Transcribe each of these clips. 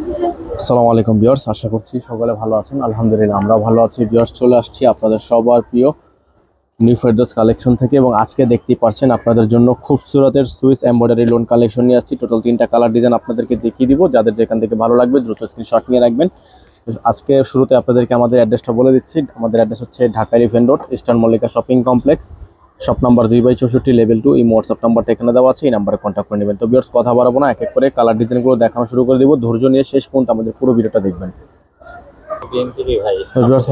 আসসালামু আলাইকুম ভিউয়ার্স, আশা করছি সকলে ভালো আছেন। আলহামদুলিল্লাহ আমরা ভালো আছি। ভিউয়ার্স, চলে আসছি আপনাদের সবার প্রিয় নিউ ফেরদৌস কালেকশন থেকে এবং আজকে দেখতেই পাচ্ছেন আপনাদের জন্য খুবসুরতের সুইস এমব্রয়ডারি লোন কালেকশন নিয়ে আসছি। টোটাল 3টা কালার ডিজাইন আপনাদেরকে দেখিয়ে দিব। যাদের যেখান থেকে ভালো লাগবে দ্রুত স্ক্রিনশট নিয়ে রাখবেন। আজকে শুরুতে আপনাদেরকে আমাদের অ্যাড্রেসটা বলে দিচ্ছি। আমাদের অ্যাড্রেস হচ্ছে Dhaka elephant road, eastern Mallika shopping complex, shop number 2/64, level 2। এই হোয়াটসঅ্যাপ নাম্বারটা এখানে দেওয়া আছে, এই নাম্বারে কন্ট্যাক্ট করে নেবেন। তো ভিউয়ার্স, কথা বাড়াবো না, এক এক করে কালার ডিজাইনগুলো দেখানো শুরু করে দিব। ধৈর্য নিয়ে শেষ পর্যন্ত আমাদের পুরো ভিডিওটা দেখবেন।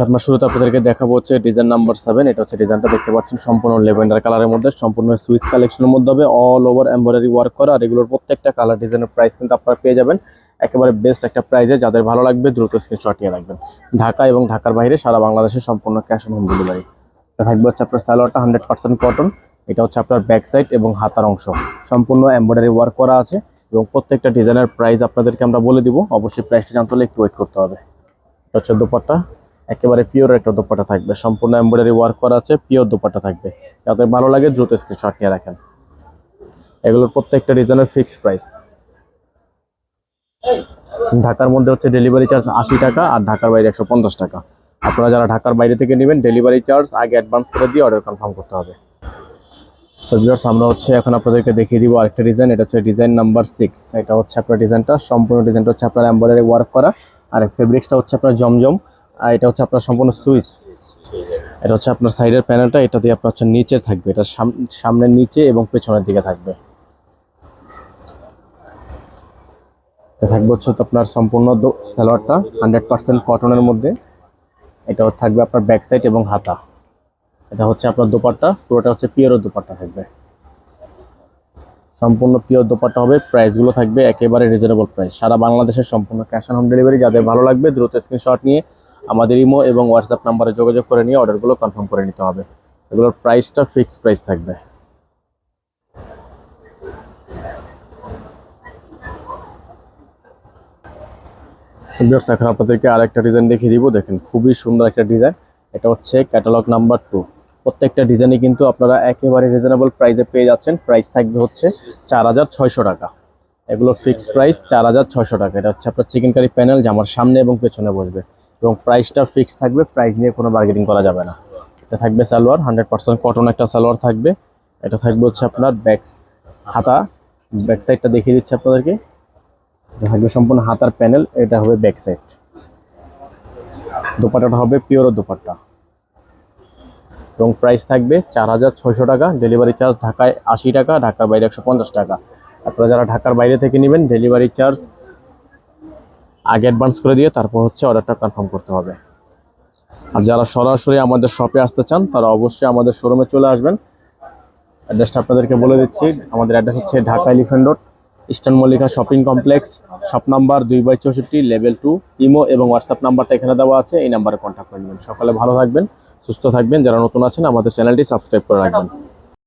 আপনার শুরুতে আপনাদেরকে দেখাবো হচ্ছে ডিজাইন নাম্বার 7। এটা হচ্ছে ডিজাইনটা দেখতে পাচ্ছেন, সম্পূর্ণ লেভেন্ডার কালারের মধ্যে, সম্পূর্ণ সুইস কালেকশনের মধ্যে হবে। অল ওভার এমব্রয়ডারি ওয়ার্ক করা, আর এগুলোর প্রত্যেকটা কালার ডিজাইনের প্রাইস কিন্তু আপনারা পেয়ে যাবেন একেবারে বেস্ট একটা প্রাইসে। যাদের ভালো লাগবে দ্রুত স্ক্রিনশট নিয়ে রাখবেন। ঢাকা এবং ঢাকার বাইরে সারা বাংলাদেশে সম্পূর্ণ ক্যাশ অন হোম ডেলিভারি। এটা থাকবে হচ্ছে আপনার সালোয়ারটা 100% কটন। এটা হচ্ছে আপনার ব্যাক সাইড এবং হাতার অংশ সম্পূর্ণ এমব্রয়ডারি ওয়ার্ক করা আছে এবং প্রত্যেকটা ডিজাইনের প্রাইস আপনাদেরকে আমরা বলে দিব। অবশ্যই প্রাইসটা জানতে হলে একটু ওয়েট করতে হবে। এটা হচ্ছে দোপাট্টা, একেবারে পিওর একটা দোপাট্টা থাকবে, সম্পূর্ণ এমব্রয়ডারি ওয়ার্ক করা আছে, পিওর দোপাট্টা থাকবে। যাদের ভালো লাগে দ্রুত স্ক্রিনশট নিয়ে রাখেন। এগুলোর প্রত্যেকটা ডিজাইনের ফিক্সড প্রাইস। ঢাকার মধ্যে হচ্ছে ডেলিভারি চার্জ 80 টাকা আর ঢাকার বাইরে 150 টাকা। আপনারা যারা ঢাকার বাইরে থেকে নেবেন ডেলিভারি চার্জ আগে অ্যাডভান্স করে দিয়ে অর্ডার কনফার্ম করতে হবে। তো ভিউয়ার্স, আমরা হচ্ছে এখন আপনাদেরকে দেখিয়ে দিব আরেকটা ডিজাইন। এটা হচ্ছে ডিজাইন নাম্বার 6। এটা হচ্ছে আপনার ডিজাইনটা, সম্পূর্ণ ডিজাইনটা হচ্ছে আপনার এমব্রয়ডারি ওয়ার্ক করা, আর ফেব্রিক্সটা হচ্ছে আপনার জমজম। আর এটা হচ্ছে আপনার সম্পূর্ণ সুইস। এটা হচ্ছে আপনার সাইডের প্যানেলটা, এটা দিয়ে আপনার হচ্ছে নিচে থাকবে, এটা সামনের নিচে এবং পেছনের দিকে থাকবে। এটা থাকবে হচ্ছে আপনার সম্পূর্ণ সালোয়ারটা 100% কটনের মধ্যে। এটা থাকবে আপনার ব্যাক সাইড এবং হাতা। এটা হচ্ছে আপনার দোপাট্টা, পুরোটা হচ্ছে পিওর দোপাট্টা থাকবে, সম্পূর্ণ পিওর দোপাট্টা হবে। প্রাইসগুলো থাকবে একেবারে রিজনেবল প্রাইস, সারা বাংলাদেশের সম্পূর্ণ ক্যাশ অন হোম ডেলিভারি। যাদের ভালো লাগবে দ্রুত স্ক্রিনশট নিয়ে আমাদের ইমো এবং হোয়াটসঅ্যাপ নাম্বারে যোগাযোগ করে নিয়ে অর্ডারগুলো কনফার্ম করে নিতে হবে। এগুলোর প্রাইসটা ফিক্সড প্রাইস থাকবে। এখন আপনাদেরকে আরেকটা ডিজাইন দেখিয়ে দিব। দেখেন, খুবই সুন্দর একটা ডিজাইন। এটা হচ্ছে ক্যাটালগ নাম্বার 2। প্রত্যেকটা ডিজাইনই কিন্তু আপনারা একেবারে রিজনেবল প্রাইসে পেয়ে যাচ্ছেন। প্রাইস থাকবে হচ্ছে 4600 টাকা। এগুলো ফিক্সড প্রাইস 4600 টাকা। এটা হচ্ছে আপনার চিকেন কারি প্যানেল, জামার সামনে এবং পেছনে বসবে এবং প্রাইসটা ফিক্সড থাকবে। প্রাইস নিয়ে কোনো বার্গেনিং করা যাবে না। এটা থাকবে সালোয়ার 100% কটন একটা সালোয়ার থাকবে। এটা থাকবে হচ্ছে আপনার হাতা, ব্যাক সাইডটা দেখিয়ে দিচ্ছি আপনাদেরকে। এটা থাকবে সম্পূর্ণ হাতার প্যানেল, এটা হবে ব্যাক সাইড। দোপাট্টাটা হবে পিওর দোপাট্টা এবং প্রাইস থাকবে 4600 টাকা। ডেলিভারি চার্জ ঢাকায় 80 টাকা, ঢাকার বাইরে 150 টাকা। আপনারা যারা ঢাকার বাইরে থেকে নেবেন ডেলিভারি চার্জ আগে অ্যাডভান্স করে দিয়ে তারপর হচ্ছে অর্ডারটা কনফার্ম করতে হবে। আর যারা সরাসরি আমাদের শপে আসতে চান তারা অবশ্যই আমাদের শোরুমে চলে আসবেন। অ্যাড্রেসটা আপনাদেরকে বলে দিচ্ছি। আমাদের অ্যাড্রেস হচ্ছে Dhaka elephant road, eastern Mallika shopping complex, shop number 2/64, level 2। Imo এবং হোয়াটসঅ্যাপ নাম্বারটা এখানে দেওয়া আছে, এই নাম্বারে কন্ট্যাক্ট করে নেবেন। সকালে ভালো থাকবেন, সুস্থ থাকবেন। যারা নতুন আছেন আমাদের চ্যানেলটি সাবস্ক্রাইব করে রাখবেন।